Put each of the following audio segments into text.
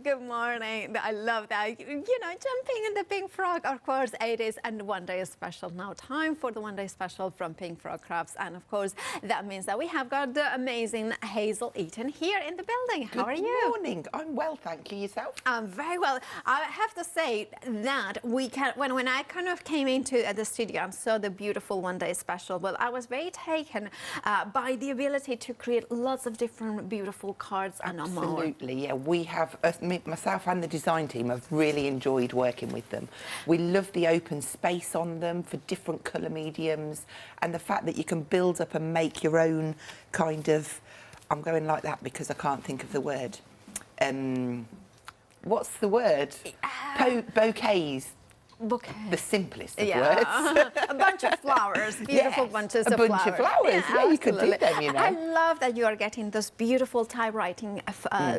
good morning. I love that. You know, jumping in the Pink Frog, of course, it is a one-day special. Now time for the one-day special from Pink Frog Crafts. And of course, that means that we have got the amazing Hazel Eaton here in the building. How are you? Good morning. I'm well, thank you. Yourself? I'm very well. I have to say that when I kind of came into the studio and saw the beautiful one-day special, well, I was very taken by the ability to create lots of different beautiful cards and more. Absolutely, yeah. We have, myself and the design team have really enjoyed working with them. We love the open space on them for different colour mediums and the fact that you can build up and make your own kind of, I'm going like that because I can't think of the word. What's the word? Bouquets. Bouquet. The simplest of words. A bunch of flowers, beautiful bunches of flowers. A bunch of flowers, yeah, you could do them, you know. I love that you are getting those beautiful typewriting,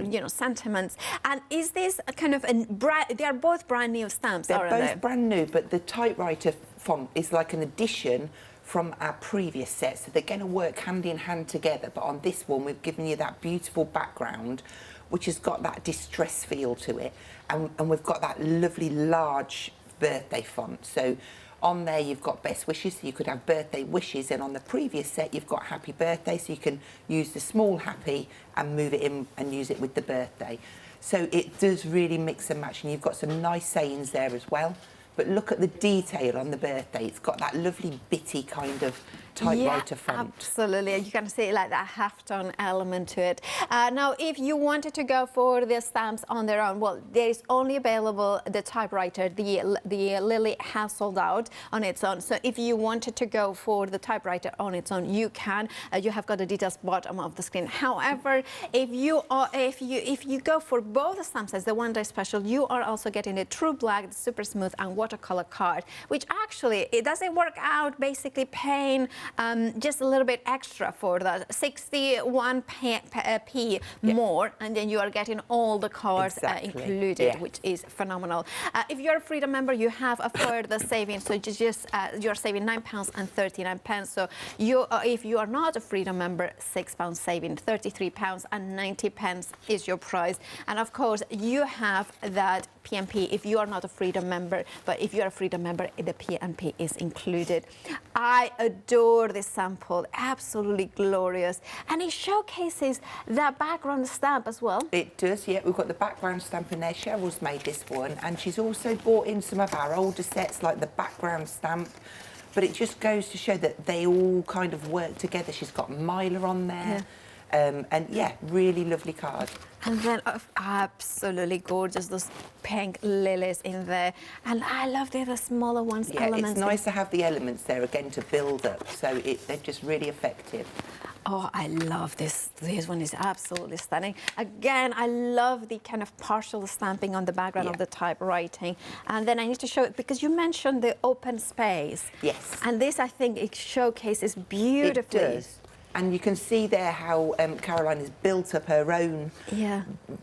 you know, sentiments. And is this a kind of they are both brand new stamps, aren't they? They're both brand new, but the typewriter font is like an addition from our previous set, so they're going to work hand in hand together. But on this one, we've given you that beautiful background, which has got that distress feel to it, and we've got that lovely large birthday font. So on there you've got best wishes, so you could have birthday wishes, and on the previous set you've got happy birthday, so you can use the small happy and move it in and use it with the birthday. So it does really mix and match, and you've got some nice sayings there as well. But look at the detail on the birthday. It's got that lovely bitty kind of typewriter font. Absolutely. You can see like that half-tone element to it. Now, if you wanted to go for the stamps on their own, well, there is only available the typewriter. The Lily has sold out on its own. So if you wanted to go for the typewriter on its own, you can. You have got the details bottom of the screen. However, if you go for both the stamps as the one-day special, you are also getting the True Black, the Super Smooth, and watercolor card, which actually it doesn't work out basically paying just a little bit extra for that 61p more, and then you are getting all the cards included, which is phenomenal. If you're a Freedom member, you have a further savings, so you're saving £9.39. So if you are not a Freedom member, £6 saving, £33.90 is your price. And of course, you have that PMP if you are not a Freedom member, but if you're a Freedom member, the PMP is included. I adore this sample, absolutely glorious, and it showcases that background stamp as well. It does, yeah. We've got the background stamp in there. Cheryl's made this one, and she's also brought in some of our older sets, like the background stamp, but it just goes to show that they all kind of work together. She's got Myla on there. And yeah, really lovely card. And then absolutely gorgeous, those pink lilies in there. And I love the smaller ones. Yeah, it's nice to have the elements there again to build up, so they're just really effective. Oh, I love this. This one is absolutely stunning. Again, I love the kind of partial stamping on the background of the typewriting. And then I need to show it because you mentioned the open space. Yes. And this, I think, it showcases beautifully. It does. And you can see there how Caroline has built up her own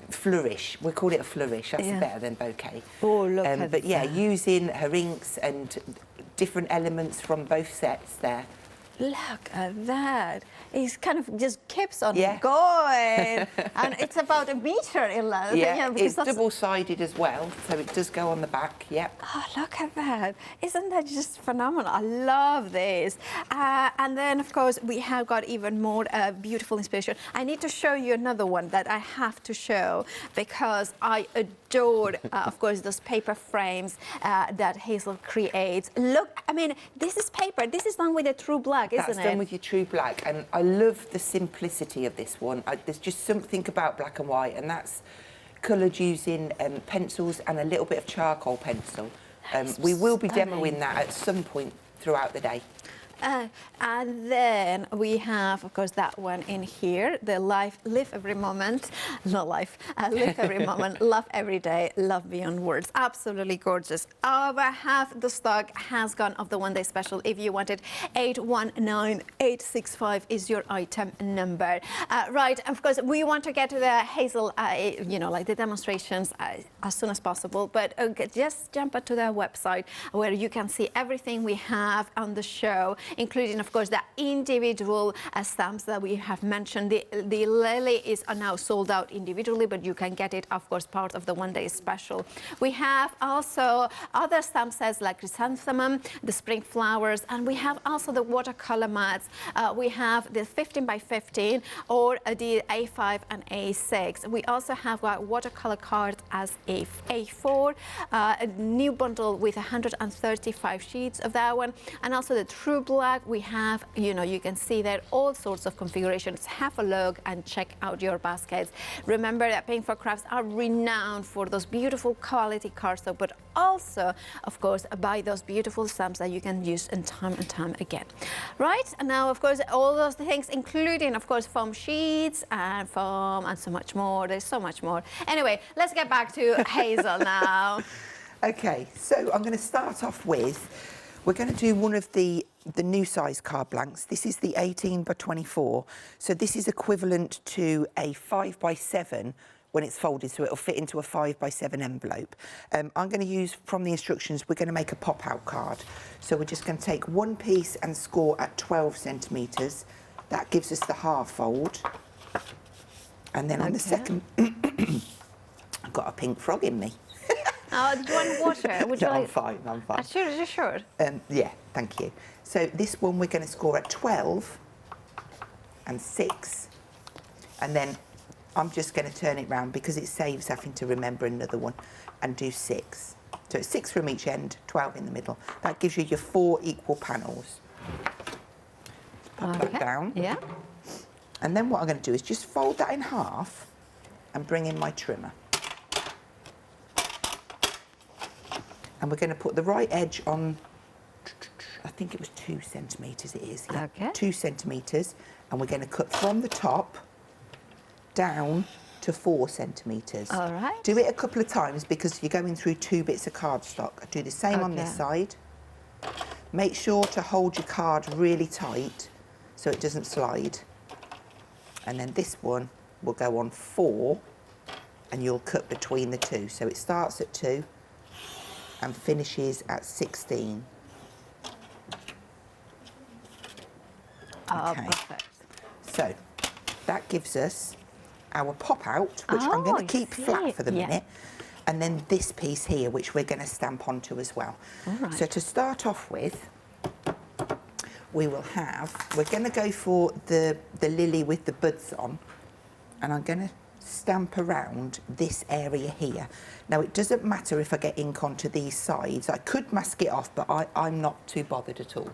flourish. We call it a flourish. That's better than bouquet. Oh, look at that. But yeah, using her inks and different elements from both sets there. Look at that. It kind of just keeps on going. And it's about 1 meter in length. Yeah, it's double-sided as well, so it does go on the back, Oh, look at that. Isn't that just phenomenal? I love this. And then, of course, we have got even more beautiful inspiration. I need to show you another one that I have to show because I adore, of course, those paper frames that Hazel creates. Look, I mean, this is paper. This is done with a True Black. That's done with your True Black, and I love the simplicity of this one. There's just something about black and white, and that's coloured using pencils and a little bit of charcoal pencil. We will be demoing that at some point throughout the day. And then we have, of course, that one in here, the live every moment, not life, live every moment, love every day, love beyond words. Absolutely gorgeous. Over half the stock has gone of the one-day special. If you wanted, 819865 is your item number. Right, of course, we want to get to the Hazel, you know, like the demonstrations as soon as possible, but just jump to the website where you can see everything we have on the show. including, of course, the individual stamps that we have mentioned. The lily is now sold out individually, but you can get it, of course, part of the one-day special. We have also other stamp sets like chrysanthemum, the spring flowers, and we have also the watercolor mats. We have the 15 by 15 or the A5 and A6. We also have watercolor cards as A4, a new bundle with 135 sheets of that one, and also the true black. We have, you know, you can see there all sorts of configurations. Have a look and check out your baskets. Remember that Paint for Crafts are renowned for those beautiful quality cardstock, but also, of course, buy those beautiful stamps that you can use in time and time again. Right, and now, of course, all those things, including, of course, foam sheets and foam and so much more. There's so much more. Anyway, let's get back to Hazel now. Okay, so I'm going to start off with, we're going to do one of the new size card blanks. This is the 18 by 24. So this is equivalent to a 5 by 7 when it's folded, so it'll fit into a 5 by 7 envelope. I'm going to use, from the instructions, we're going to make a pop-out card. So we're just going to take one piece and score at 12 centimetres. That gives us the half fold. And then on the second, I've got a pink frog in me. Oh, do you want water? Would you No, like... I'm fine, I'm fine. Sure, sure. Yeah, thank you. So this one we're going to score at 12 and 6, and then I'm just going to turn it round because it saves having to remember another one, and do 6. So it's 6 from each end, 12 in the middle. That gives you your 4 equal panels. Pop that down. Yeah. And then what I'm going to do is just fold that in half and bring in my trimmer. And we're going to put the right edge on, I think it was 2 centimetres it is. Yeah. Okay. 2 centimetres. And we're going to cut from the top down to 4 centimetres. All right. Do it a couple of times because you're going through 2 bits of cardstock. Do the same on this side. Make sure to hold your card really tight so it doesn't slide. And then this one will go on 4 and you'll cut between the 2. So it starts at 2 and finishes at 16. Oh, okay. perfect. So that gives us our pop-out, which I'm going to keep flat for the minute, and then this piece here, which we're going to stamp onto as well. Right. So to start off with, we're going to go for the lily with the buds on, and I'm going to stamp around this area here. Now, it doesn't matter if I get ink onto these sides. I could mask it off, but I'm not too bothered at all.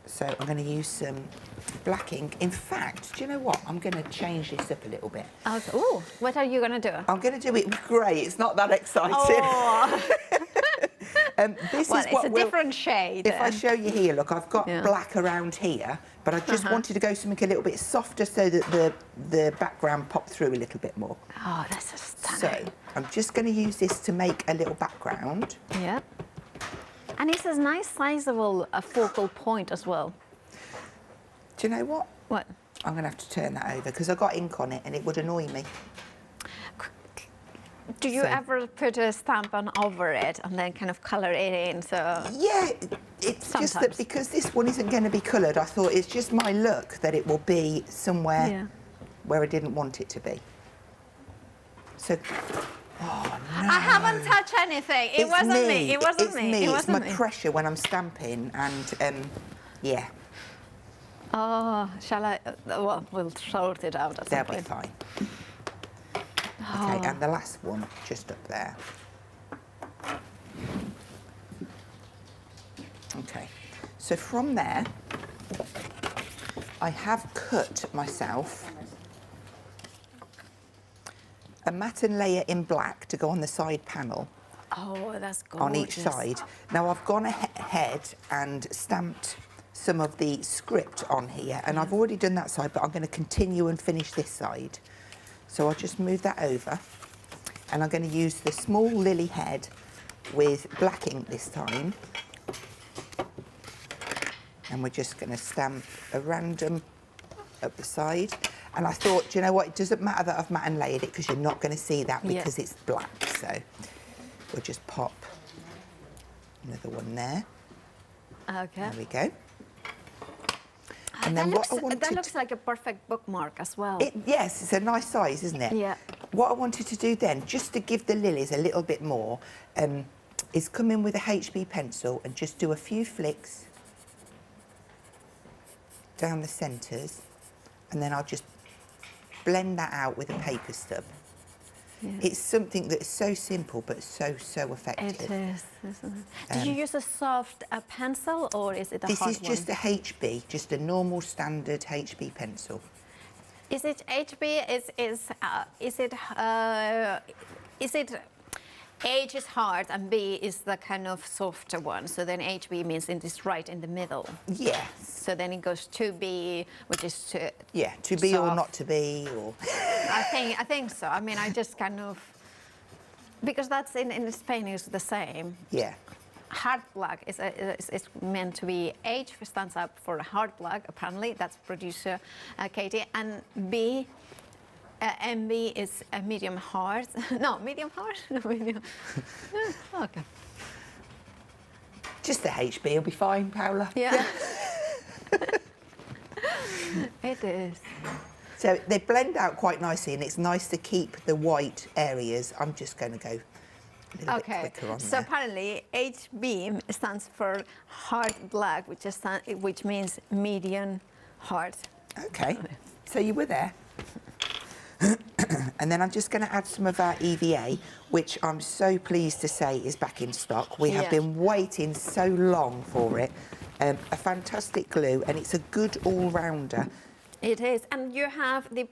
So I'm going to use some black ink. In fact, do you know what? I'm going to change this up a little bit. Okay. Ooh, what are you going to do? I'm going to do it grey. It's not that exciting. Oh. This well, is what it's a different shade. If I show you here, look, I've got black around here, but I just wanted to go something a little bit softer so that the background popped through a little bit more. Oh, that's a stunning. So I'm just going to use this to make a little background. Yeah. And it's a nice sizable focal point as well. Do you know what? What? I'm going to have to turn that over because I got ink on it and it would annoy me. Do you ever put a stamp on over it and then kind of colour it in? So yeah, it's just that because this one isn't going to be coloured, I thought it's just my luck that it will be somewhere where I didn't want it to be. So, oh no. I haven't touched anything. It wasn't me. It wasn't me. It's my pressure when I'm stamping, and yeah. Oh, shall I? Well, we'll sort it out at some point. They'll be fine. Okay, and the last one just up there. Okay, so from there, I have cut myself a matten layer in black to go on the side panel. Oh, that's gorgeous. On each side. Now I've gone ahead and stamped some of the script on here, and I've already done that side, but I'm going to continue and finish this side. So I'll just move that over, and I'm going to use the small lily head with black ink this time. And we're just going to stamp a random up the side. And I thought, do you know what, it doesn't matter that I've matte and layered it because you're not going to see that because it's black. So we'll just pop another one there. Okay. There we go. And then that looks like a perfect bookmark as well. Yes, it's a nice size, isn't it? Yeah. What I wanted to do then, just to give the lilies a little bit more, is come in with a HB pencil and just do a few flicks down the centres, and then I'll just blend that out with a paper stub. Yeah. It's something that's so simple but so effective. It is, isn't it? Did you use a soft pencil, or is it a hard one? This is just a HB, just a normal standard HB pencil. Is it HB? Is it H is hard and B is the kind of softer one? So then HB means it is right in the middle. Yes. So then it goes to B, which is to to be soft. or not to be, or. I think so. I mean, I just kind of, because that's in Spain is the same. Yeah. Hard black is meant to be, H stands up for hard black, apparently. That's producer Katie. And B, MB is a medium hard. No, medium hard? No, medium. Okay. Just the HB will be fine, Paula. Yeah. It is. So they blend out quite nicely, and it's nice to keep the white areas. I'm just going to go a little bit quicker on so there. apparently HB stands for hard black, which means medium hard. Okay, so you were there. And then I'm just going to add some of our EVA, which I'm so pleased to say is back in stock. We have been waiting so long for it. A fantastic glue, and it's a good all-rounder. It is, and you have the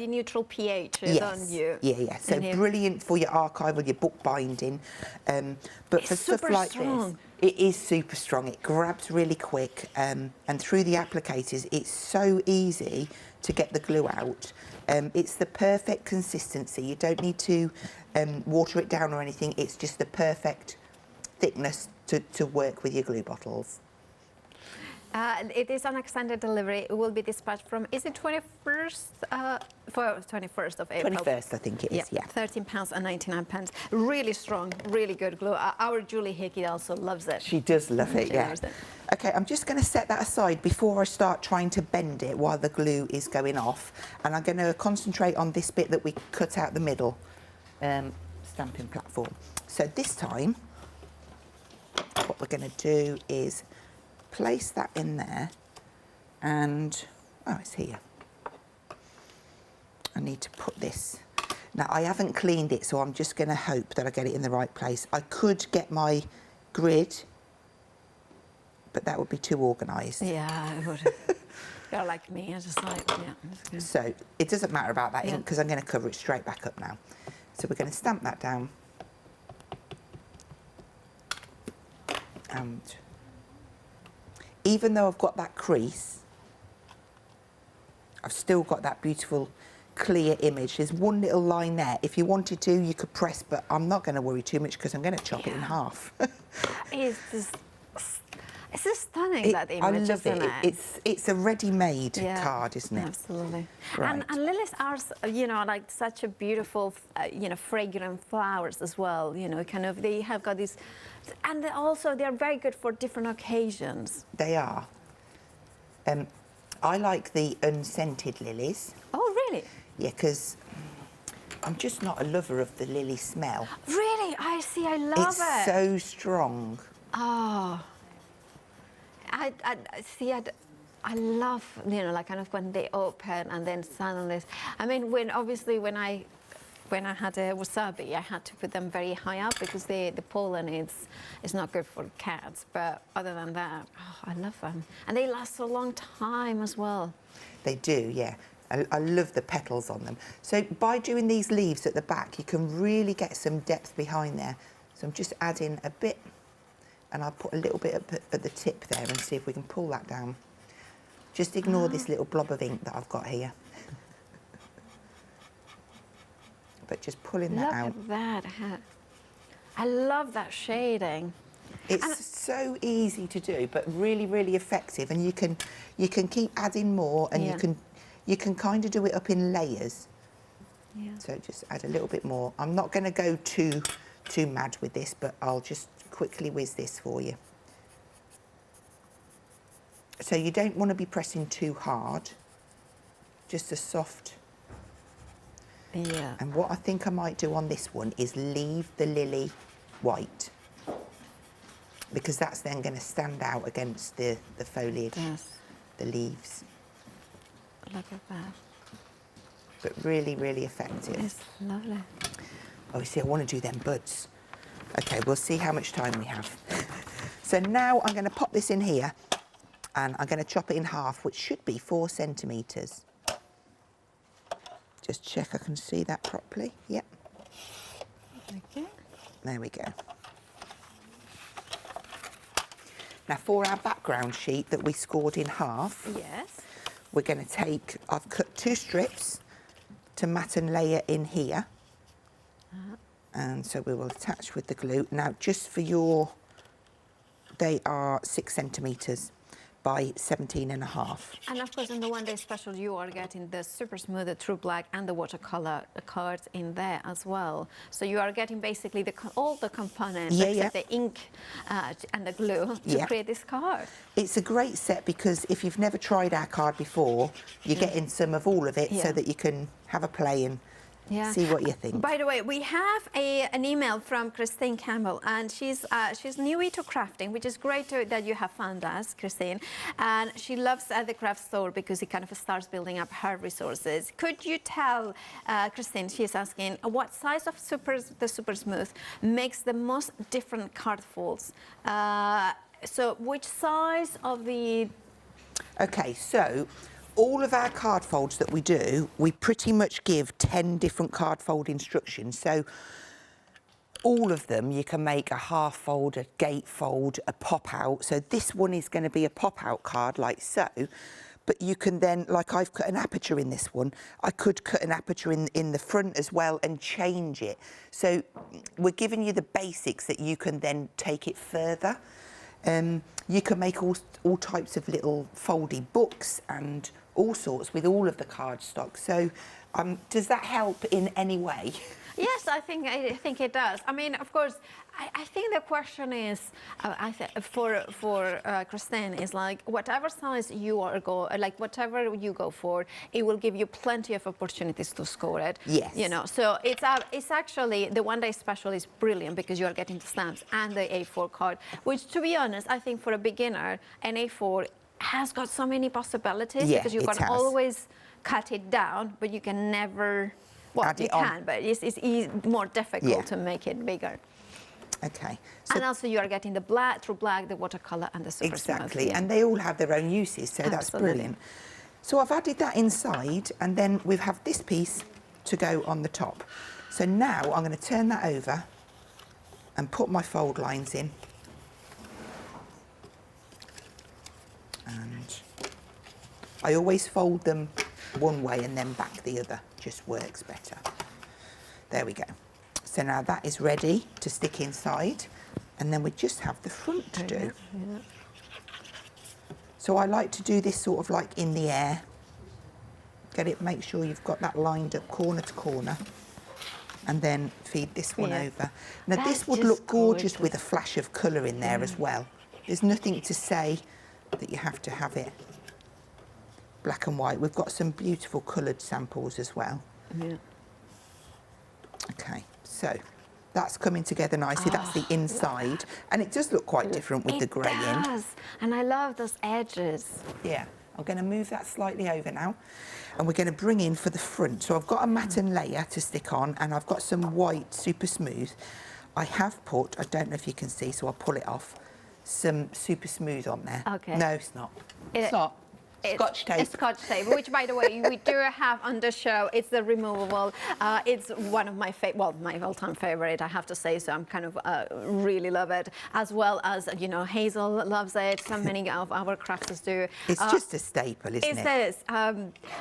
neutral pH, don't you? Yeah. So brilliant for your archival, your book binding. But for stuff like this, it is super strong. It grabs really quick, and through the applicators, it's so easy to get the glue out. It's the perfect consistency. You don't need to water it down or anything. It's just the perfect thickness to work with your glue bottles. It is on extended delivery. It will be dispatched from, is it 21st? For 21st of April. 21st, I think it is, yeah. £13.99. Really strong, really good glue. Our Julie Hickey also loves it. She does love it, yeah. Okay, I'm just going to set that aside before I start trying to bend it while the glue is going off. And I'm going to concentrate on this bit that we cut out the middle stamping platform. So this time, what we're going to do is place that in there, and it's here. I need to put this. Now I haven't cleaned it, so I'm just going to hope that I get it in the right place. I could get my grid, but that would be too organised. Yeah, it would. You're like me, I just like, yeah. So it doesn't matter about that ink, because I'm going to cover it straight back up now. So we're going to stamp that down. And even though I've got that crease, I've still got that beautiful clear image. There's one little line there. If you wanted to, you could press, but I'm not going to worry too much because I'm going to chop it in half. It's just stunning, that image, I love isn't it. It's a ready-made card, isn't it? Absolutely. Right. And lilies are, like such a beautiful, fragrant flowers as well. Kind of, they have got this, and also they're very good for different occasions. They are. I like the unscented lilies. Oh, really? Yeah, because I'm just not a lover of the lily smell. Really? I see. I love it. It's so strong. Oh. I see. I love, like kind of when they open and then suddenly. I mean, when I had a wasabi, I had to put them very high up because the pollen is not good for cats. But other than that, I love them, and they last a long time as well. They do, yeah. I love the petals on them. So by doing these leaves at the back, you can really get some depth behind there. So I'm just adding a bit. And I'll put a little bit at the tip there and see if we can pull that down. Just ignore this little blob of ink that I've got here. But just pulling that out. Look at that. I love that shading. It's so easy to do, but really, really effective. And you can keep adding more, and you can kind of do it up in layers. Yeah. So just add a little bit more. I'm not going to go too mad with this, but I'll just quickly whiz this for you. So you don't want to be pressing too hard, just a soft. Yeah. And what I think I might do on this one is leave the lily white, because that's then going to stand out against the foliage, Yes. the leaves. Look at that. But really, really effective. It's lovely. Oh, see, I want to do them buds. Okay, we'll see how much time we have. So now I'm going to pop this in here, and I'm going to chop it in half, which should be 4 centimetres. Just check I can see that properly. Yep. Okay. There we go. Now for our background sheet that we scored in half, Yes. we're going to take, I've cut 2 strips to mat and layer in here. And so we will attach with the glue. Now just for your, they are 6 centimetres by 17.5. And of course, in the one-day special, you are getting the super smooth, the true black, and the watercolor cards in there as well. So you are getting basically all the components, except the ink and the glue, to create this card. It's a great set because if you've never tried our card before, you're getting some of all of it so that you can have a play and see what you think. By the way, we have an email from Christine Campbell, and she's new to crafting, which is great that you have found us, Christine. And she loves the craft store because it kind of starts building up her resources. Could you tell, Christine, she's asking, what size of the Super Smooth makes the most different card folds? So which size of the... Okay, so all of our card folds that we do, we pretty much give 10 different card fold instructions. So all of them, you can make a half fold, a gate fold, a pop out. So this one is going to be a pop out card like so. But you can then, like I've cut an aperture in this one, I could cut an aperture in the front as well and change it. So we're giving you the basics that you can then take it further. You can make all types of little foldy books and all sorts with all of the cardstock. So does that help in any way? Yes, I think it does. I mean, of course, I think the question is, for Christine, is like whatever size you whatever you go for, it will give you plenty of opportunities to score it. Yes. You know, so it's actually the one-day special is brilliant because you are getting the stamps and the A4 card, which, to be honest, I think for a beginner, an A4 has got so many possibilities because you can always cut it down, but you can never. Well, you can, but it's more difficult to make it bigger. Okay. So and also you are getting the black, true black, the watercolor, and the super smooth. Exactly, and they all have their own uses, so that's brilliant. So I've added that inside, and then we have this piece to go on the top. So now I'm going to turn that over and put my fold lines in. And I always fold them one way and then back the other, just works better. There we go. So now that is ready to stick inside, and then we just have the front to do. Yeah. So I like to do this sort of like in the air. Get it, make sure you've got that lined up corner to corner, and then feed this one over. Now this would look gorgeous with a flash of colour in there as well. There's nothing to say that you have to have it black and white. We've got some beautiful coloured samples as well. Yeah. Okay, so that's coming together nicely. That's the inside, and it does look quite different with the grey in. It does, and I love those edges. Yeah, I'm going to move that slightly over now, and we're going to bring in for the front. So I've got a matte and layer to stick on, and I've got some white super smooth. I have put, I don't know if you can see, so I'll pull it off, some super smooth on there. Okay. No, it's not. It's not. Scotch tape. It's Scotch tape, which, by the way, we do have on the show. It's the removable. It's one of my my all-time favorite, I have to say. So I'm kind of really love it, as well as Hazel loves it. So many of our crafters do. It's just a staple, isn't it? It is.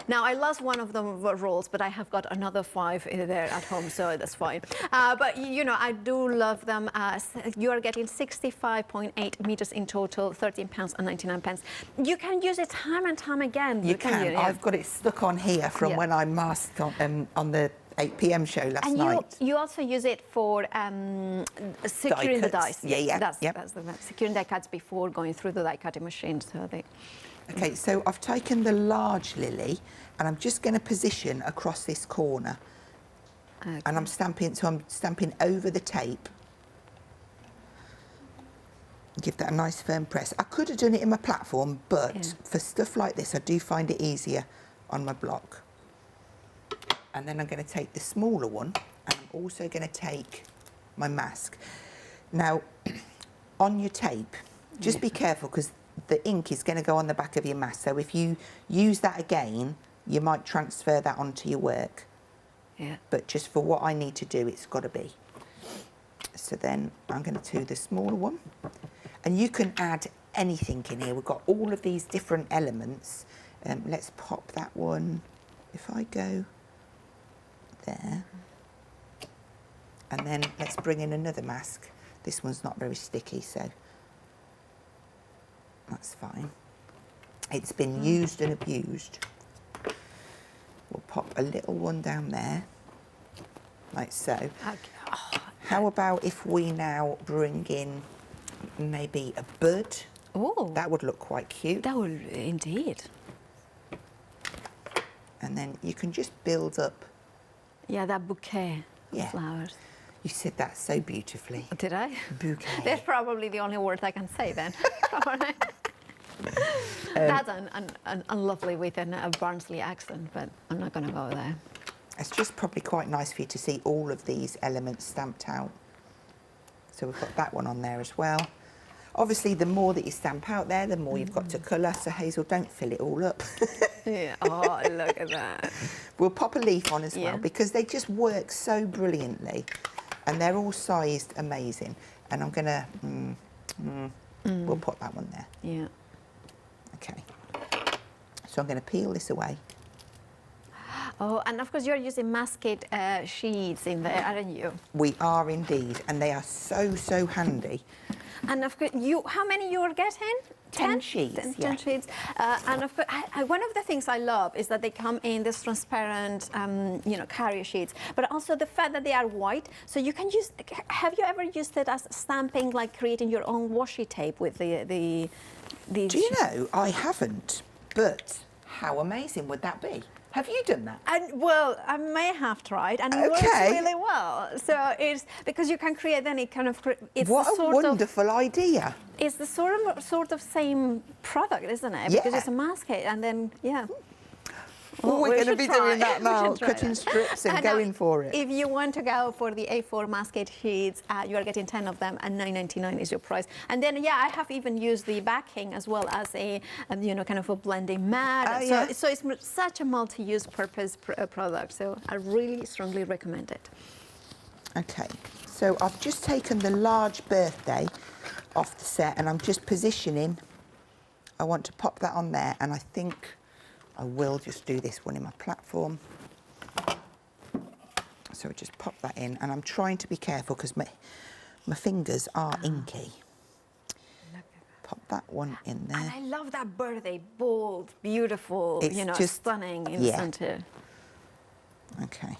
Now I lost one of the rolls, but I have got another 5 there at home, so that's fine. But I do love them. You are getting 65.8 meters in total, £13.99. You can use it time and time again. You can. I've got it stuck on here from when I masked on the 8 p.m. show last night. And you also use it for securing the dies. Yeah. That's the securing die cuts before going through the die cutting machine. So they. Okay, so I've taken the large lily and I'm just going to position across this corner. Okay. And I'm stamping over the tape. Give that a nice firm press. I could have done it in my platform, but for stuff like this, I do find it easier on my block. And then I'm going to take the smaller one, and I'm also going to take my mask. Now, on your tape, just be careful because the ink is going to go on the back of your mask. So if you use that again, you might transfer that onto your work. Yeah. But just for what I need to do, it's got to be. So then I'm going to do the smaller one. And you can add anything in here. We've got all of these different elements. Let's pop that one. If I go there. And then let's bring in another mask. This one's not very sticky, so that's fine. It's been used and abused. We'll pop a little one down there, like so. Okay. Oh. How about if we now bring in maybe a bud? Oh, that would look quite cute. That would indeed. And then you can just build up. Yeah, that bouquet of flowers. You said that so beautifully. Did I? Bouquet. That's probably the only word I can say then. That's unlovely with a Barnsley accent, but I'm not going to go there. It's just probably quite nice for you to see all of these elements stamped out. So we've got that one on there as well. Obviously, the more that you stamp out there, the more you've got to colour. So Hazel, don't fill it all up. Yeah. Oh, look at that. We'll pop a leaf on as well because they just work so brilliantly, and they're all sized amazing. And I'm gonna, we'll put that one there. Yeah. Okay. So I'm going to peel this away. Oh, and of course you're using masking sheets in there, aren't you? We are indeed, and they are so handy. And of course, how many you are getting? 10 sheets. 10 sheets. And of course, one of the things I love is that they come in this transparent, carrier sheets, but also the fact that they are white. So you can use. Have you ever used it as stamping, like creating your own washi tape with the Do you know? I haven't, but how amazing would that be? Have you done that? Well, I may have tried, and it works really well. So it's because you can create any kind of. It's what a wonderful idea! It's the sort of same product, isn't it? Because it's a mask kit, and then Oh, we're going to be doing that now, cutting strips and going for it. If you want to go for the A4 masking sheets, you are getting 10 of them, and $9.99 is your price. And then, I have even used the backing as well as a, kind of a blending mat. So it's such a multi-use purpose product. So I really strongly recommend it. Okay, so I've just taken the large birthday off the set, and I'm just positioning. I want to pop that on there, and I think I will just do this one in my platform. So I just pop that in, and I'm trying to be careful because my fingers are inky. Pop that one in there. And I love that birthday, bold, beautiful, it's just stunning in the centre. Okay.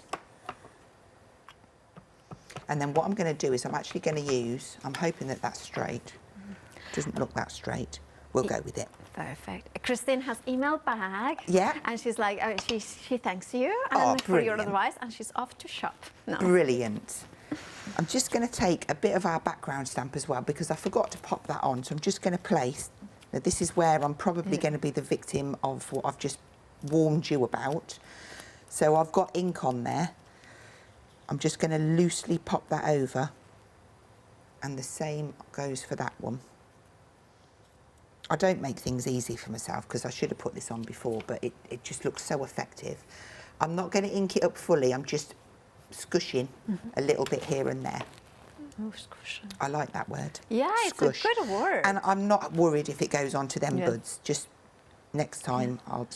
And then what I'm going to do is I'm actually going to use, I'm hoping that that's straight. Doesn't look that straight. We'll go with it. Perfect. Christine has emailed back. Yeah. And she's like, she thanks you for your advice, and she's off to shop now. Brilliant. I'm just going to take a bit of our background stamp as well because I forgot to pop that on. So I'm just going to place. Now this is where I'm probably going to be the victim of what I've just warned you about. So I've got ink on there. I'm just going to loosely pop that over, and the same goes for that one. I don't make things easy for myself because I should have put this on before, but it just looks so effective. I'm not going to ink it up fully, I'm just scushing a little bit here and there. Oh, scushing. I like that word. Yeah, Scush. It's a good word. And I'm not worried if it goes on to them buds. Just next time I'll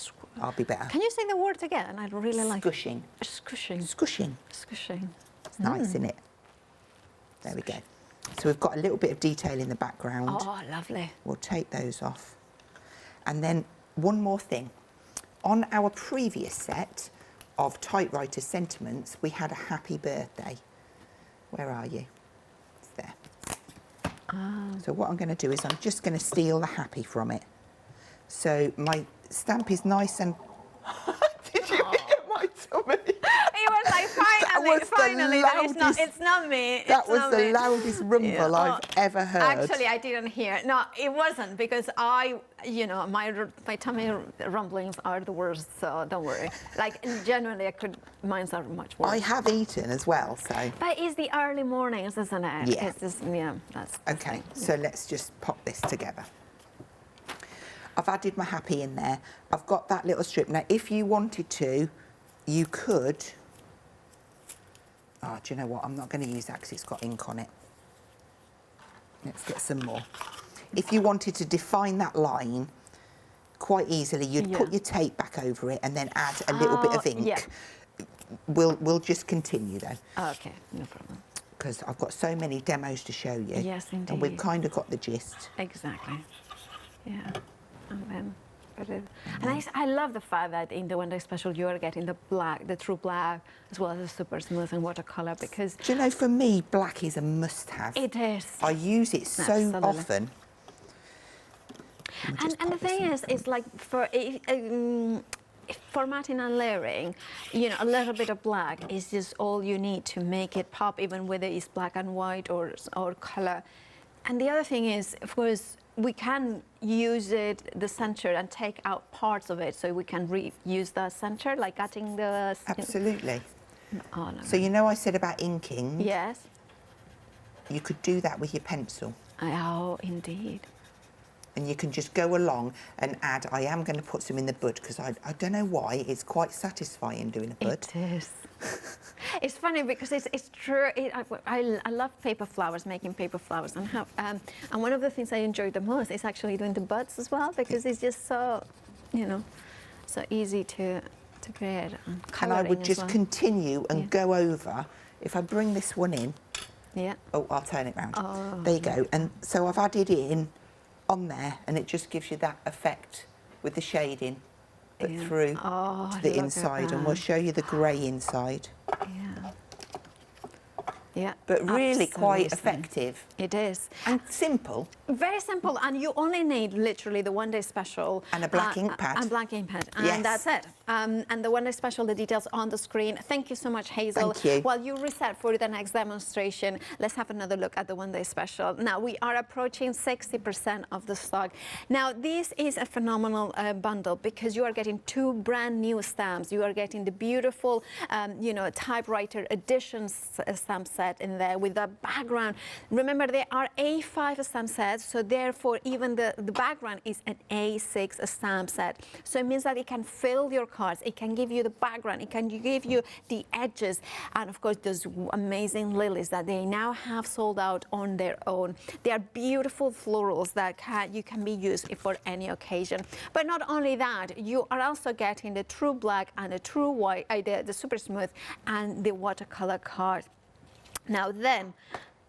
be better. Can you say the word again? I really like it. Scushing. Scushing. Scushing. Scushing. It's nice, isn't it? There we go. So we've got a little bit of detail in the background. Oh, lovely. We'll take those off. And then one more thing. On our previous set, of typewriter sentiments, we had a happy birthday. Where are you? It's there. So what I'm going to do is I'm just going to steal the happy from it. So my stamp is nice and... Did you hear my tummy? It was like, finally, it's not me. That was the loudest rumble I've ever heard. Actually, I didn't hear. No, it wasn't, because you know, my tummy rumblings are the worst, so don't worry. Like, genuinely, mine are much worse. I have eaten as well, so... But it's the early mornings, isn't it? Yeah. It's just, yeah, that's... Okay, so let's just pop this together. I've added my happy in there. I've got that little strip. Now, if you wanted to, you could... Oh, do you know what? I'm not going to use that because it's got ink on it. Let's get some more. If you wanted to define that line quite easily, you'd put your tape back over it and then add a little bit of ink. Yeah. We'll just continue though. Okay, no problem. Because I've got so many demos to show you. Yes, indeed. And we've kind of got the gist. Exactly. Yeah. And then and I love the fact that in the one day special you are getting the black, the true black, as well as the super smooth and watercolor, because... Do you know, for me, black is a must-have. It is. I use it so often. And the thing is, it's like for formatting and layering, you know, a little bit of black is just all you need to make it pop, even whether it's black and white or color. And the other thing is, of course, we can use the center and take out parts of it, so we can reuse the center, like cutting the... Absolutely. Oh, no. So you know I said about inking? Yes. You could do that with your pencil. Oh, indeed. And you can just go along and add. I am going to put some in the bud because I don't know why, it's quite satisfying doing a bud. It is. It's funny because it's true. I love paper flowers, making paper flowers, and one of the things I enjoy the most is actually doing the buds as well, because it's just so, you know, so easy to create. And I would just continue and go over. If I bring this one in, oh, I'll turn it round. Oh, there you go. And so I've added in on there, and it just gives you that effect with the shading, but through to the inside, and we'll show you the grey inside. Yeah, but really quite effective. It is. And simple. Very simple, and you only need literally the one day special. And a black ink pad. And black ink pad, and that's it. And the one day special, the details on the screen. Thank you so much, Hazel. Thank you. While you reset for the next demonstration, let's have another look at the one day special. Now, we are approaching 60% of the stock. Now, this is a phenomenal bundle, because you are getting 2 brand new stamps. You are getting the beautiful, you know, typewriter edition stamp set in there with the background. Remember, they are A5 stamp sets, so therefore even the background is an A6 stamp set. So it means that it can fill your cards, it can give you the background, it can give you the edges, and of course those amazing lilies that they now have sold out on their own. They are beautiful florals that you can be used for any occasion. But not only that, you are also getting the true black and the true white, the super smooth and the watercolor cards. Now then,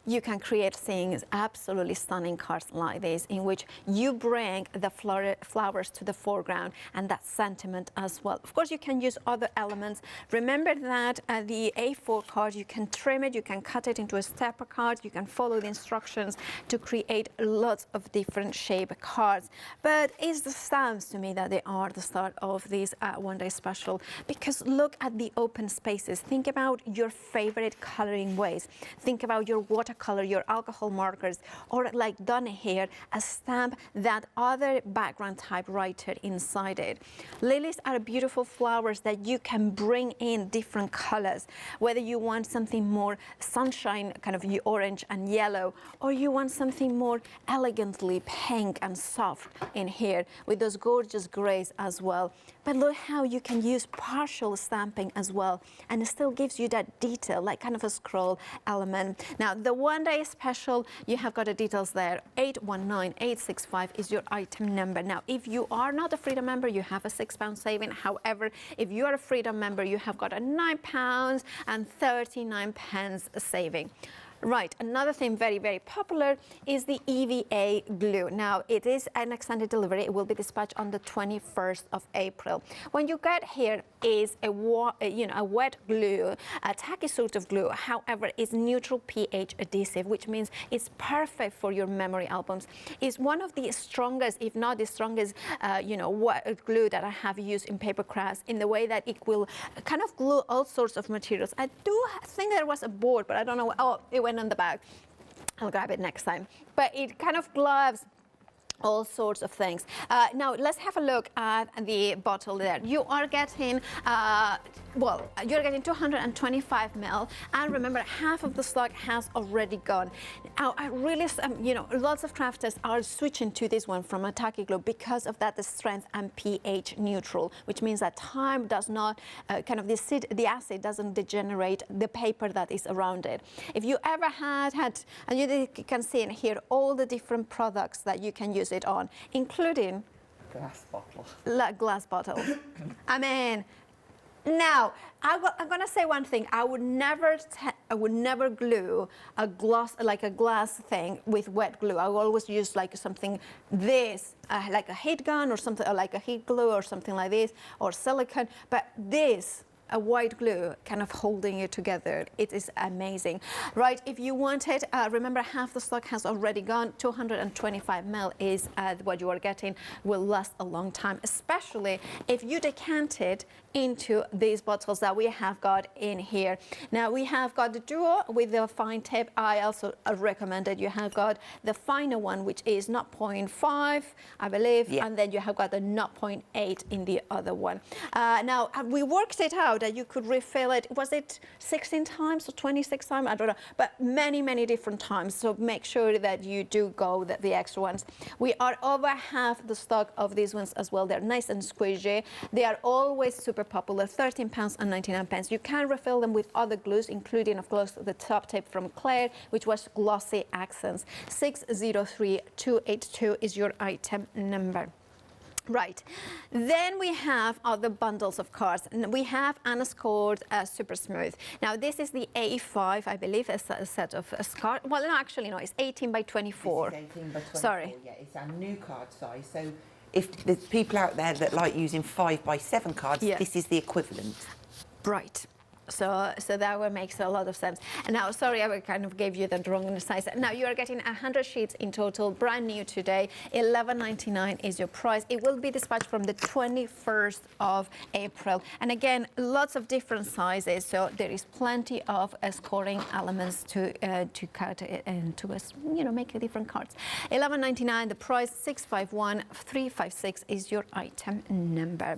you can create things, absolutely stunning cards like this, in which you bring the flowers to the foreground and that sentiment as well. Of course, you can use other elements. Remember that the A4 card, you can trim it, you can cut it into a stepper card, you can follow the instructions to create lots of different shape cards. But it's the stamps to me that they are the start of this one day special, because look at the open spaces. Think about your favorite coloring ways. Think about your watercolor, your alcohol markers, or like done here, a stamp that other background typewriter inside it. Lilies are beautiful flowers that you can bring in different colors, whether you want something more sunshine, kind of orange and yellow, or you want something more elegantly pink and soft in here with those gorgeous grays as well. But look how you can use partial stamping as well, and it still gives you that detail, like kind of a scroll element. Now, the one day special, you have got the details there. 819865 is your item number. Now, if you are not a Freedom member, you have a £6 saving. However, if you are a Freedom member, you have got a £9.39 saving. Right, another thing very, very popular is the EVA glue. Now, it is an extended delivery. It will be dispatched on the 21st of April. When you get here is a wet glue, a tacky sort of glue. However, it's neutral pH adhesive, which means it's perfect for your memory albums. It's one of the strongest, if not the strongest, wet glue that I have used in paper crafts, in the way that it will kind of glue all sorts of materials. I do think there was a board, but I don't know. Oh, it went on the back. I'll grab it next time. But it kind of gloves all sorts of things. Now let's have a look at the bottle there. You are getting, you're getting 225 ml, and remember, half of the stock has already gone. Now, I really, lots of crafters are switching to this one from a tacky glue because of that, the strength and pH neutral, which means that time does not, the acid doesn't degenerate the paper that is around it. If you ever had, and you can see in here all the different products that you can use it on, including glass bottle. Glass bottle. I mean, now I'm gonna say one thing. I would never glue a glass thing with wet glue. I will always use like something like a heat gun or something, or like a heat glue or something like this, or silicone. But this, a white glue kind of holding it together. It is amazing. Right, if you want it, remember, half the stock has already gone. 225 ml is what you are getting, will last a long time, especially if you decant it into these bottles that we have got in here. Now, we have got the duo with the fine tip. I also recommend it. You have got the finer one, which is 0.5, I believe, and then you have got the 0.8 in the other one. Now, we worked it out that you could refill it. Was it 16 times or 26 times? I don't know, but many, many different times. So make sure that you do go the extra ones. We are over half the stock of these ones as well. They're nice and squishy. They are always super popular, £13.99. You can refill them with other glues, including, of course, the top tip from Claire, which was Glossy Accents. 603282 is your item number. Right, then we have other bundles of cards. We have Anna's Cord Super Smooth. Now, this is the A5, I believe, a set of cards. Well, no, actually, no, it's 18 by 24. This is 18 by 24. Sorry. Yeah, it's our new card size. So if there's people out there that like using 5 by 7 cards, this is the equivalent. Right. So that one makes a lot of sense. And now, sorry, I kind of gave you the wrong size. Now, you are getting 100 sheets in total, brand new today. $11.99 is your price. It will be dispatched from the 21st of April. And again, lots of different sizes, so there is plenty of scoring elements to cut it and to make different cards. $11.99, the price. 651356 is your item number.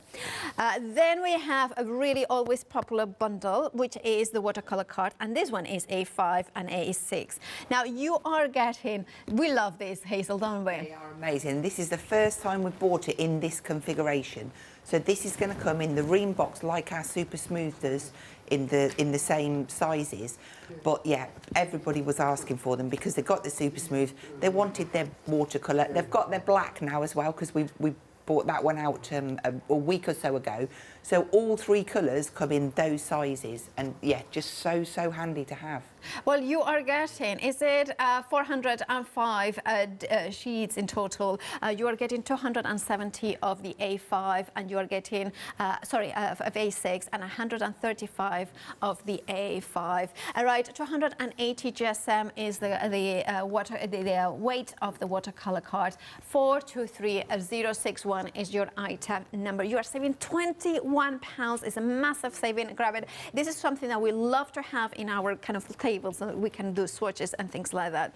Then we have a really always popular bundle, which is the watercolor card, and this one is A5 and A6. Now, you are getting, we love this, Hazel, don't we? They are amazing. This is the first time we've bought it in this configuration. So this is going to come in the ream box like our Super Smooth does, in the same sizes. But yeah, everybody was asking for them because they got the Super Smooth. They wanted their watercolor. They've got their black now as well, because we bought that one out a week or so ago. So all 3 colours come in those sizes, and yeah, just so handy to have. Well, you are getting, is it 405 sheets in total? You are getting 270 of the A5, and you are getting, of A6, and 135 of the A5. All right, 280 GSM is the weight of the watercolor card. 423061 is your item number. You are saving £21. It's a massive saving. Grab it. This is something that we love to have in our kind of tables, so that we can do swatches and things like that.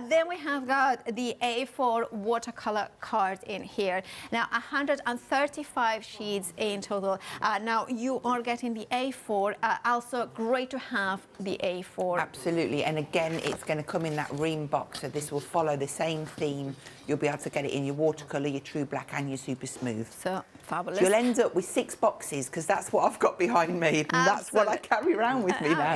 Then we have got the A4 watercolor card in here. Now, 135 sheets in total. Now, you are getting the A4. Also, great to have the A4. Absolutely, and again, it's going to come in that ream box, so this will follow the same theme. You'll be able to get it in your watercolour, your True Black and your Super Smooth. So, fabulous. So you'll end up with 6 boxes, because that's what I've got behind me, and that's what I carry around with me now.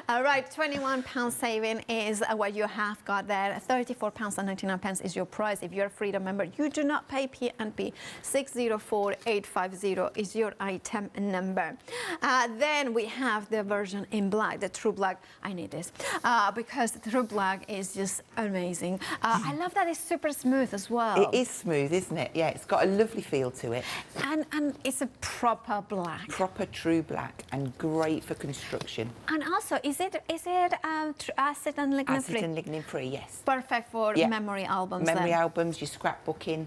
All right. Right, £21 saving is what you have got there. £34.99 is your price. If you're a Freedom member, you do not pay P&P. 604850 is your item number. Then we have the version in black, the true black. I need this because the true black is just amazing. I love that it's super smooth as well. It is smooth, isn't it? Yeah, it's got a lovely feel to it. And it's a proper black. Proper true black and great for construction. And also, is it acid and lignin free? Acid and lignin free, yes. Perfect for memory albums. Memory albums, your scrapbooking.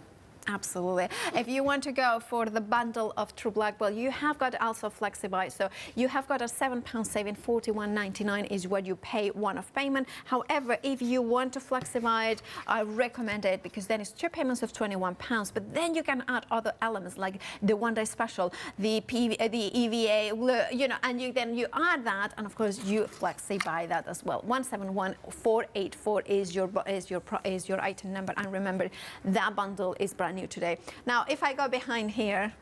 Absolutely. If you want to go for the bundle of True Black, well, you have got also FlexiBuy. So you have got a £7 saving, £41.99 is what you pay one-off payment. However, if you want to FlexiBuy it, I recommend it because then it's 2 payments of £21. But then you can add other elements like the one-day special, the EVA, you know, and then you add that, and of course you FlexiBuy that as well. 171484 is your item number, and remember that bundle is brand new today. Now, if I go behind here,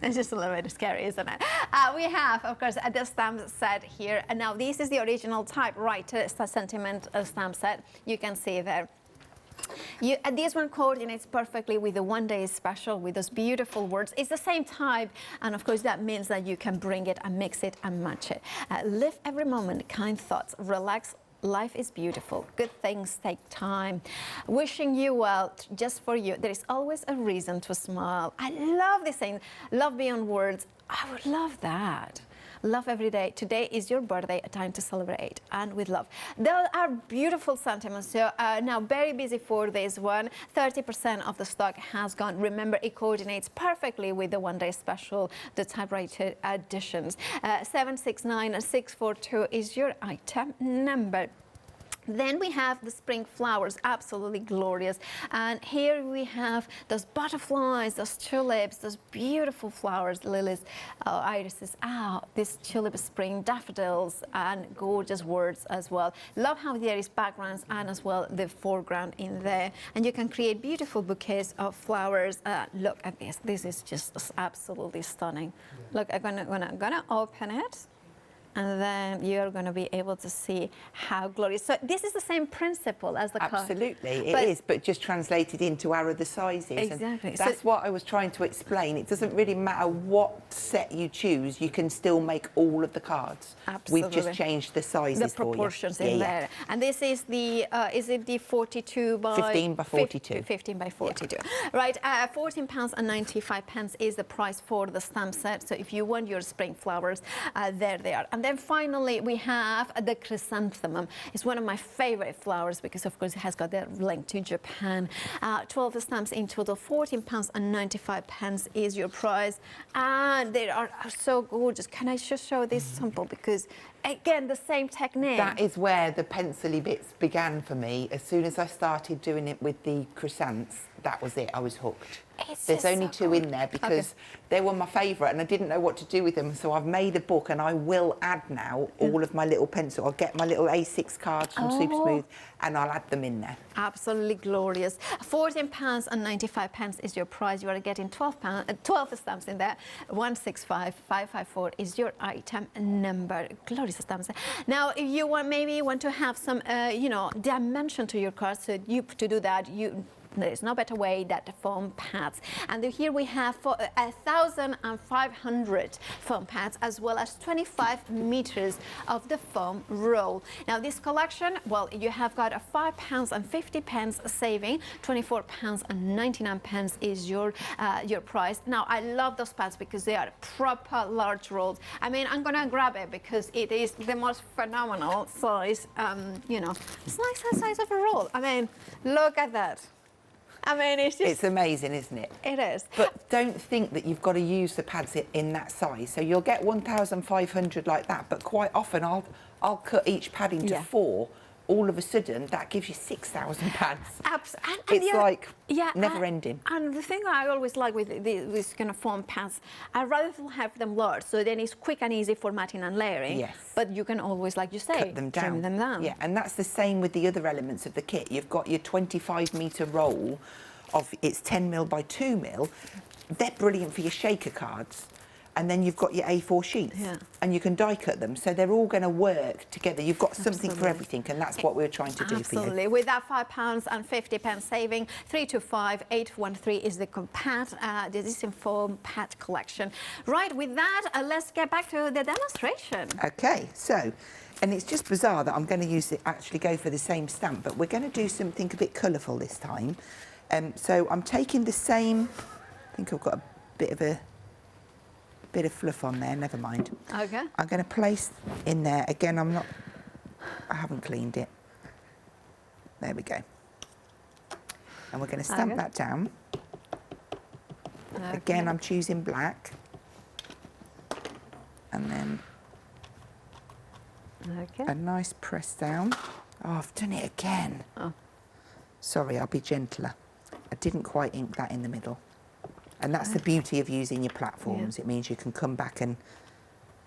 it's just a little bit scary, isn't it? We have, of course, the stamp set here. And now this is the original typewriter sentiment stamp set. You can see there. This one coordinates perfectly with the one-day special with those beautiful words. It's the same type, and of course that means that you can bring it and mix it and match it. Live every moment, kind thoughts, relax. Life is beautiful. Good things take time. Wishing you well, just for you. There is always a reason to smile. I love this saying, love beyond words. I would love that. Love every day. Today is your birthday, a time to celebrate, and with love. There are beautiful sentiments. So now very busy for this one. 30% of the stock has gone. Remember, it coordinates perfectly with the one-day special, the typewriter editions. 769642 is your item number. Then we have the spring flowers, absolutely glorious. And here we have those butterflies, those tulips, those beautiful flowers, lilies, irises, this tulip spring, daffodils, and gorgeous words as well. Love how there is backgrounds and as well the foreground in there. And you can create beautiful bouquets of flowers. Look at this. This is just absolutely stunning. Look, I'm gonna open it. And then you're going to be able to see how glorious. So this is the same principle as the card. Absolutely, it is, but just translated into our other sizes. Exactly. And that's what I was trying to explain. It doesn't really matter what set you choose, you can still make all of the cards. Absolutely. We've just changed the sizes the proportions in there. And this is the, is it the 42 by... 15 by 42. 15 by 42. Yeah. Right, £14.95 is the price for the stamp set. So if you want your spring flowers, there they are. And then finally, we have the chrysanthemum. It's one of my favorite flowers because, of course, it has got that link to Japan. 12 stamps in total, £14.95 is your price. And they are so gorgeous. Can I just show this sample? Because, again, the same technique. That is where the pencil-y bits began for me. As soon as I started doing it with the chrysanths, that was it. I was hooked. There's only two in there because they were my favourite and I didn't know what to do with them. So I've made a book and I will add now all of my little pencil. I'll get my little A6 cards from Super Smooth and I'll add them in there. Absolutely glorious. £14.95 is your price. You are getting 12 stamps in there. 165554 is your item number. Glorious stamps. Now, if you want to have some, you know, dimension to your cards, so to do that, there's no better way than the foam pads. And here we have 1,500 foam pads as well as 25 meters of the foam roll. Now this collection, well, you have got a £5.50 saving, £24.99 is your price. Now I love those pads because they are proper large rolls. I mean, I'm gonna grab it because it is the most phenomenal size. You know, it's like the size of a roll. I mean, look at that. I mean, it's just... It's amazing, isn't it? It is. But don't think that you've got to use the pads in that size. So you'll get 1,500 like that, but quite often I'll cut each pad into 4. All of a sudden, that gives you 6,000 pads. Absolutely. It's like never ending. And the thing I always like with this kind of foam pads, I'd rather have them large, so then it's quick and easy formatting and layering. Yes. But you can always, like you say, cut them down. trim them down. Yeah, and that's the same with the other elements of the kit. You've got your 25-metre roll of, it's 10mm by 2mm. They're brilliant for your shaker cards. and then you've got your A4 sheets, and you can die cut them, so they're all going to work together. You've got something for everything, and that's what we're trying to do for you. Absolutely. With that £5.50 saving, 325-813 is the the disinformed pad collection. Right, with that, let's get back to the demonstration. Okay, so, and it's just bizarre that I'm going to actually go for the same stamp, but we're going to do something a bit colourful this time. So I'm taking the same, I think I've got a bit of fluff on there, never mind. Okay. I'm going to place in there, again, I haven't cleaned it. There we go. And we're going to stamp that down. Okay. Again, I'm choosing black. And then a nice press down. Oh, I've done it again. Oh. Sorry, I'll be gentler. I didn't quite ink that in the middle. And that's the beauty of using your platforms. It means you can come back and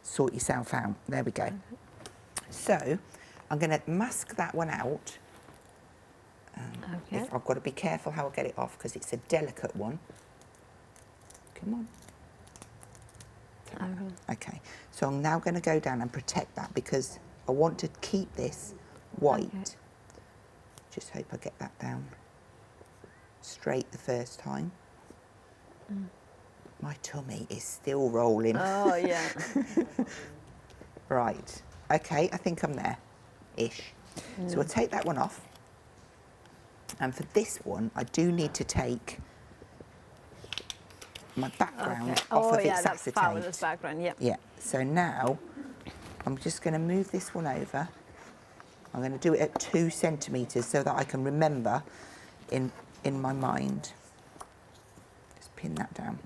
sort yourself out. There we go. So I'm going to mask that one out. I've got to be careful how I get it off because it's a delicate one. Come on. Okay, so I'm now going to go down and protect that because I want to keep this white. Just hope I get that down straight the first time. My tummy is still rolling. Oh, yeah. Right. Okay, I think I'm there-ish. So I'll take that one off. And for this one, I do need to take my background off of its acetate. That's fabulous background, Yeah, so now I'm just going to move this one over. I'm going to do it at 2 centimetres so that I can remember in my mind. Just pin that down.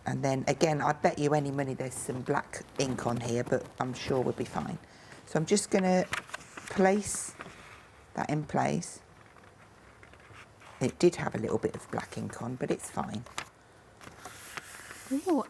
And then again, I bet you any money there's some black ink on here, but I'm sure we'll be fine. So I'm just going to place that in place. It did have a little bit of black ink on, but it's fine. Ooh,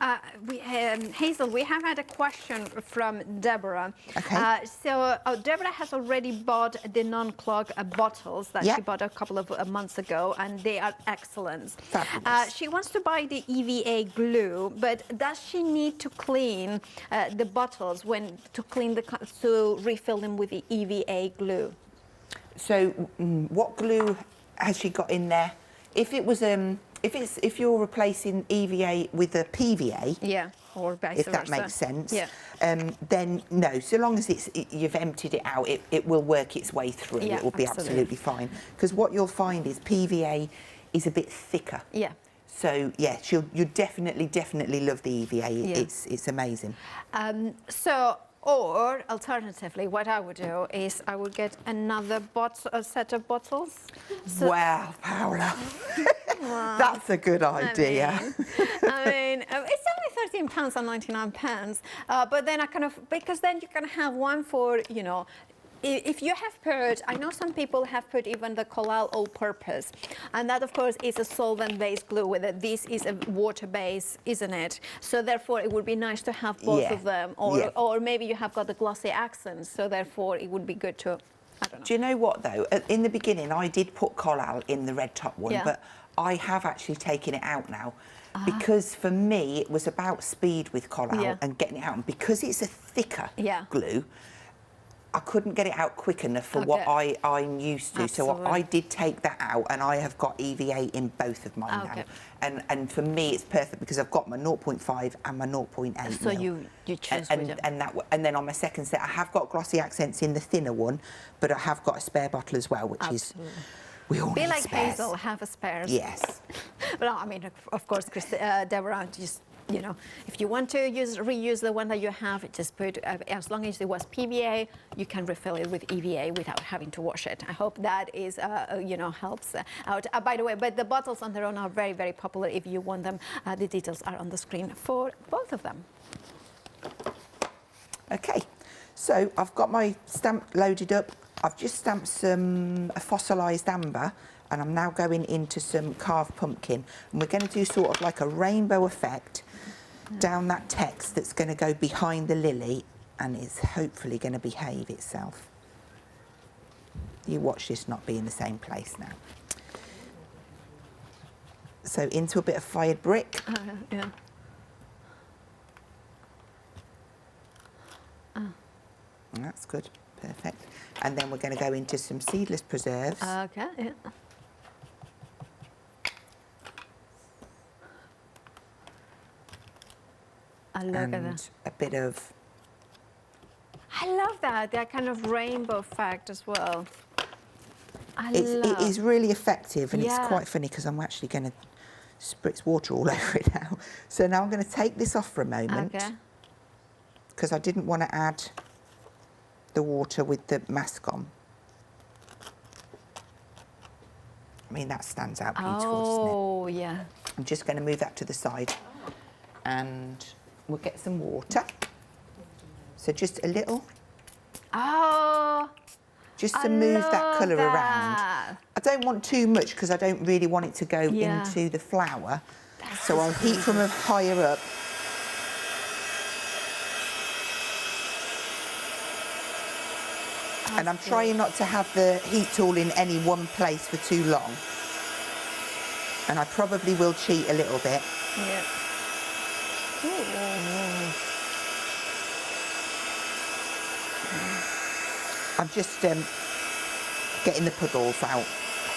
Hazel, we have had a question from Deborah. Okay. So Deborah has already bought the non-clog bottles that she bought a couple of months ago, and they are excellent. Fabulous. She wants to buy the EVA glue, but does she need to clean the bottles to refill them with the EVA glue? So what glue has she got in there? If it was if you're replacing EVA with a PVA, or vice if that versa. makes sense, then no. So long as you've emptied it out, it will work its way through. It will be absolutely fine. Because what you'll find is PVA is a bit thicker. Yeah. So yeah, you definitely love the EVA. It's amazing. Or alternatively, what I would do is I would get another set of bottles. So wow, Paula. That's a good idea. I mean, it's only £13 and 99 pence, but then because then you can have one for, you know, if you have put, I know some people have put even the Collal all-purpose, and that of course is a solvent-based glue. With it, this is a water-based, isn't it? So therefore, it would be nice to have both of them, or maybe you have got the glossy accents. So therefore, it would be good to. I don't know. Do you know what though? In the beginning, I did put Collal in the red top one, but I have actually taken it out now. Because for me, it was about speed with Collal and getting it out, and because it's a thicker glue. I couldn't get it out quick enough for what I'm used to. Absolutely. So I did take that out, and I have got EVA in both of mine now. And for me, it's perfect because I've got my 0.5 and my 0.8. So you choose and then on my second set, I have got glossy accents in the thinner one, but I have got a spare bottle as well, which is we all be need like spares. Hazel, have a spare. Yes. But I mean, of course, Deborah, just. You know, if you want to reuse the one that you have, just put, as long as it was PVA, you can refill it with EVA without having to wash it. I hope that is, you know, helps out. By the way, but the bottles on their own are very, very popular. If you want them, the details are on the screen for both of them. Okay, so I've got my stamp loaded up. I've just stamped some fossilised amber, and I'm now going into some carved pumpkin. And we're going to do sort of like a rainbow effect down that text that's going to go behind the lily, and it's hopefully going to behave itself. You watch this not be in the same place now. So into a bit of fired brick. That's good, perfect. And then we're going to go into some seedless preserves. Okay, yeah. Look at that. A bit of... I love that kind of rainbow effect as well. It is really effective, and it's quite funny because I'm actually going to spritz water all over it now. So now I'm going to take this off for a moment, because I didn't want to add the water with the mask on. I mean, that stands out beautiful, doesn't it? Oh, yeah. I'm just going to move that to the side, and we'll get some water. So just a little. Oh, just to move that colour around. I don't want too much because I don't really want it to go into the flour. So I'll heat from higher up. And I'm trying not to have the heat tool in any one place for too long. And I probably will cheat a little bit. Yeah. I'm just getting the puddles out.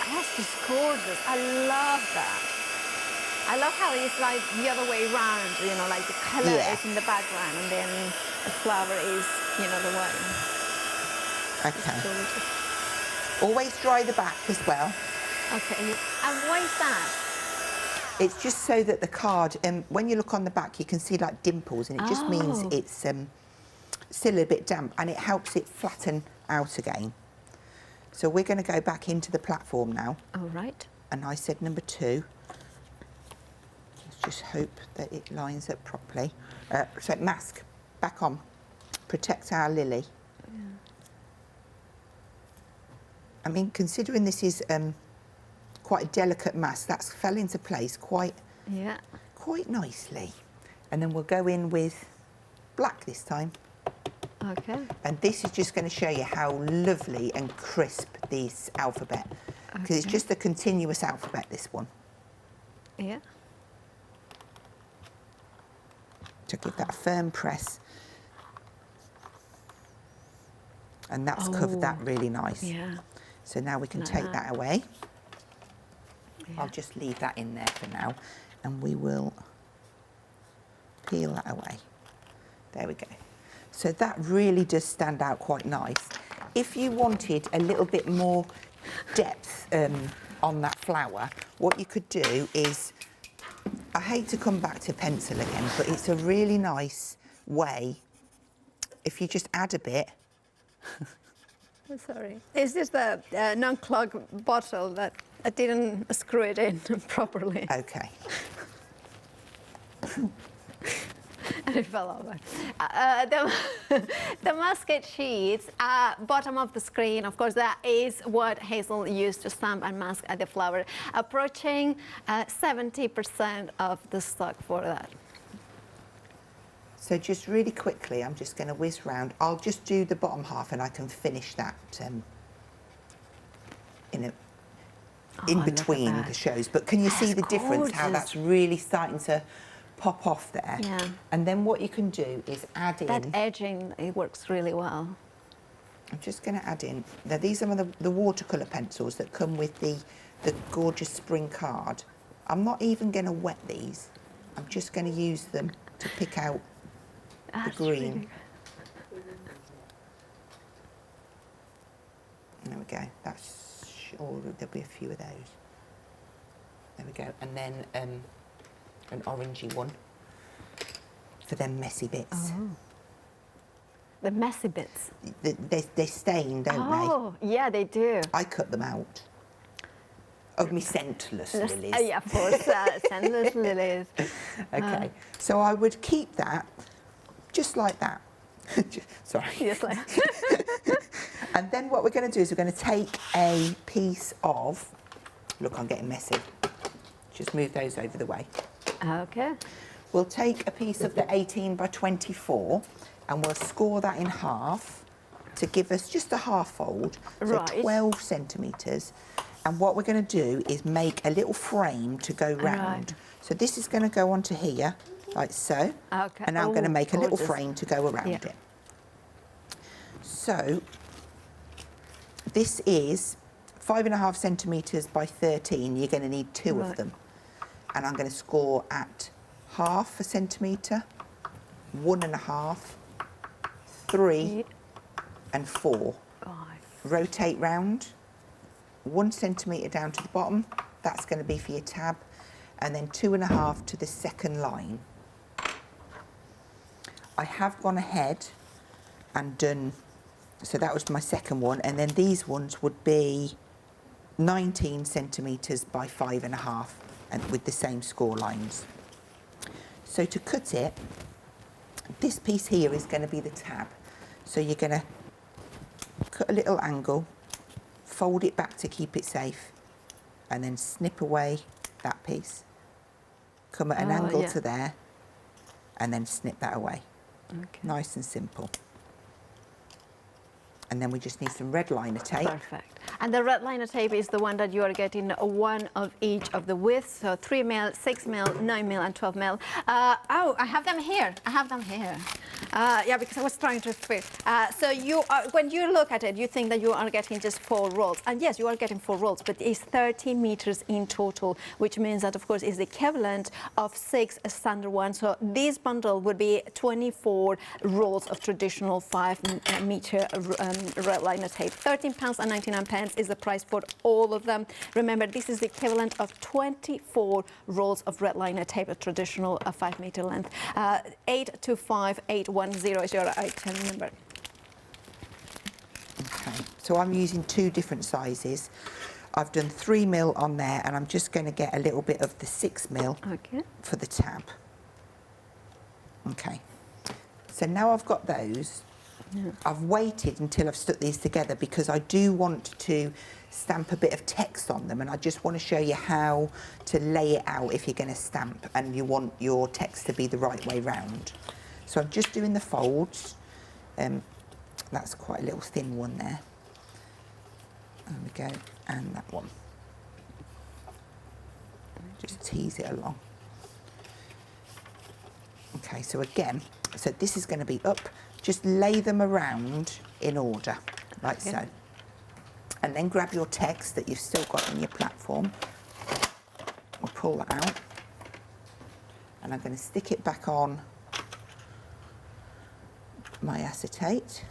That's just gorgeous. I love that. I love how it's like the other way around, you know, like the colour is in the background and then the flower is, you know, the way. Okay. Always dry the back as well. Okay. And why is that? It's just so that the card, when you look on the back, you can see like dimples, and it just means it's still a bit damp, and it helps it flatten out again. So we're going to go back into the platform now. All right. And I said number 2. Let's just hope that it lines up properly. So mask, back on. Protect our lily. Yeah. I mean, considering this is quite a delicate mask, that's fell into place quite nicely. And then we'll go in with black this time. Okay. And this is just going to show you how lovely and crisp this alphabet, because it's just a continuous alphabet, this one. Yeah. To give that a firm press. And that's covered that really nice. Yeah. So now we can take that away. Yeah. I'll just leave that in there for now, and we will peel that away. There we go. So that really does stand out quite nice. If you wanted a little bit more depth on that flower, what you could do is, I hate to come back to pencil again, but it's a really nice way, if you just add a bit. Sorry. Is this the non-clog bottle that I didn't screw it in properly? Okay. And it fell over. The musket sheets, bottom of the screen, of course, that is what Hazel used to stamp and mask at the flower, approaching 70% of the stock for that. So just really quickly, I'm just going to whiz round. I'll just do the bottom half, and I can finish that in between the shows. But can you see the difference, how that's really starting to pop off there? Yeah. And then what you can do is add in... That edging, it works really well. I'm just going to add in... Now, these are the watercolour pencils that come with the gorgeous spring card. I'm not even going to wet these. I'm just going to use them to pick out the green. There we go. That's sure there'll be a few of those. There we go. And then an orangey one for them messy bits. Oh. The messy bits? They stain, don't they? Oh, yeah, they do. I cut them out. Of me scentless lilies. Yeah, of course, scentless lilies. Okay, so I would keep that just like that. Sorry. Just like. And then what we're going to do is we're going to take a piece of, look, I'm getting messy. Just move those over the way. Okay. We'll take a piece of the 18 by 24 and we'll score that in half to give us just a half fold, so 12 centimetres. And what we're going to do is make a little frame to go round. Right. So this is going to go onto here, like so. Okay. And I'm going to make a little frame to go around it. So this is 5.5 centimetres by 13. You're going to need 2 of them. And I'm going to score at 1/2 centimetre, 1.5, 3 and 4. Rotate round, 1 centimetre down to the bottom. That's going to be for your tab. And then 2.5 to the second line. I have gone ahead and done, so that was my second one, and then these ones would be 19 centimetres by 5.5, and with the same score lines. So to cut it, this piece here is going to be the tab. So you're going to cut a little angle, fold it back to keep it safe, and then snip away that piece. Come at an angle to there, and then snip that away. Okay. Nice and simple. And then we just need some red liner tape. Perfect. And the red liner tape is the one that you are getting one of each of the widths, so 3mm, 6mm, 9mm and 12mm. Oh, I have them here. I have them here. Yeah, because I was trying to fit. So you are, when you look at it, you think that you are getting just 4 rolls. And yes, you are getting 4 rolls, but it's 13 meters in total, which means that, of course, is the equivalent of 6 standard ones. So this bundle would be 24 rolls of traditional 5-meter red liner tape. £13.99 is the price for all of them. Remember, this is the equivalent of 24 rolls of red liner tape, a traditional 5-meter length. 825810 is your item number. Okay, so I'm using 2 different sizes. I've done 3mm on there, and I'm just going to get a little bit of the 6mm for the tab. Okay, so now I've got those. Yeah. I've waited until I've stuck these together because I do want to stamp a bit of text on them, and I just want to show you how to lay it out if you're going to stamp and you want your text to be the right way round. So I'm just doing the folds. That's quite a little thin one there. There we go, and that one. Just tease it along. Okay, so again, so this is going to be up. Just lay them around in order, like so. And then grab your text that you've still got on your platform. We'll pull that out. And I'm going to stick it back on my acetate.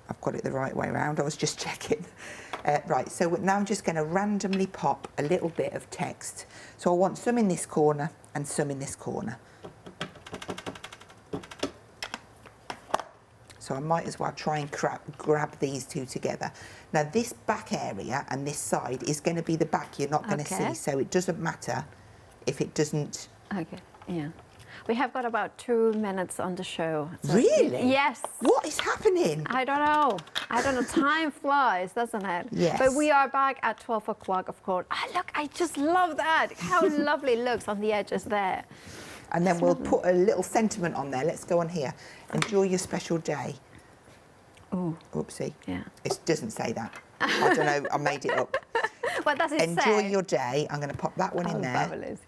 I've got it the right way around, I was just checking. Right, so now I'm just going to randomly pop a little bit of text. So I want some in this corner and some in this corner. So I might as well try and grab these 2 together. Now this back area and this side is going to be the back you're not going to see, so it doesn't matter if it doesn't. Okay, yeah. We have got about 2 minutes on the show. So really? Yes. What is happening? I don't know. I don't know. Time flies, doesn't it? Yes. But we are back at 12 o'clock, of course. Ah, look, I just love that. How lovely it looks on the edges there. And then we'll put a little sentiment on there. Let's go on here. Enjoy your special day. Oh. Oopsie. Yeah. It doesn't say that. I don't know. I made it up. What does it say? Enjoy your day. I'm going to pop that one in there. Fabulous.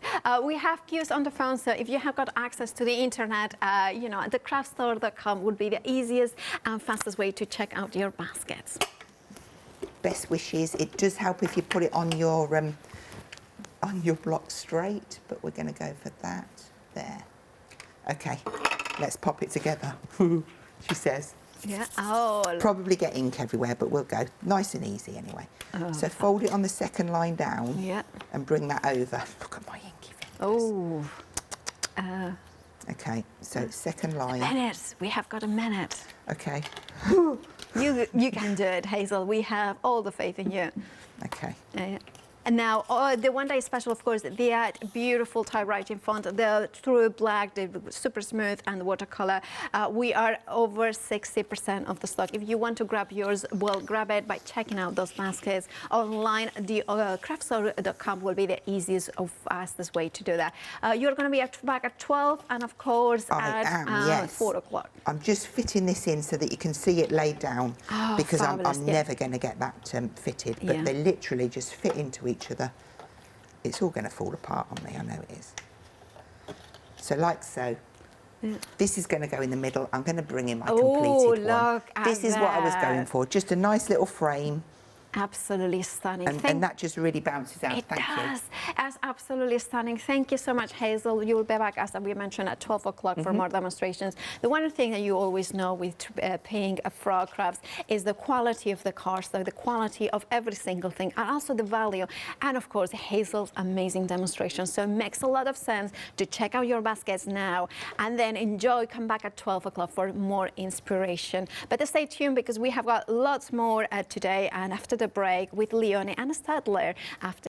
We have queues on the phone, so if you have got access to the internet, you know, thecraftstore.com would be the easiest and fastest way to check out your baskets. Best wishes. It does help if you put it on your block straight, but we're going to go for that there. Okay, let's pop it together. She says. Yeah. Oh. Probably get ink everywhere, but we'll go nice and easy anyway. Oh, so fold it on the second line down. Yeah. And bring that over. Look at my inky fingers. Oh. Okay. So second line. A minute. We have got a minute. Okay. You can do it, Hazel. We have all the faith in you. Okay. And now, the one that is special, of course, the beautiful typewriting font, the true black, the super smooth, and the watercolor. We are over 60% of the stock. If you want to grab yours, well, grab it by checking out those baskets online. The craftstore.com will be the easiest or fastest way to do that. You're going to be back at 12, and of course at 4 o'clock. I'm just fitting this in so that you can see it laid down, because I'm never going to get that fitted. But they literally just fit into each other. It's all going to fall apart on me, I know it is. So like so. This is going to go in the middle. I'm going to bring in my Oh, completed one. look at This is what I was going for. Just a nice little frame. Absolutely stunning. And that just really bounces out. It Thank does. you. That's absolutely stunning. Thank you so much, Hazel. You will be back, as we mentioned, at 12 o'clock for more demonstrations. The one thing that you always know with paying frog crafts is the quality of the cars, so the quality of every single thing, and also the value. And of course, Hazel's amazing demonstration. So it makes a lot of sense to check out your baskets now and then enjoy. Come back at 12 o'clock for more inspiration. But stay tuned because we have got lots more today and after the break with Leonie and Stadler after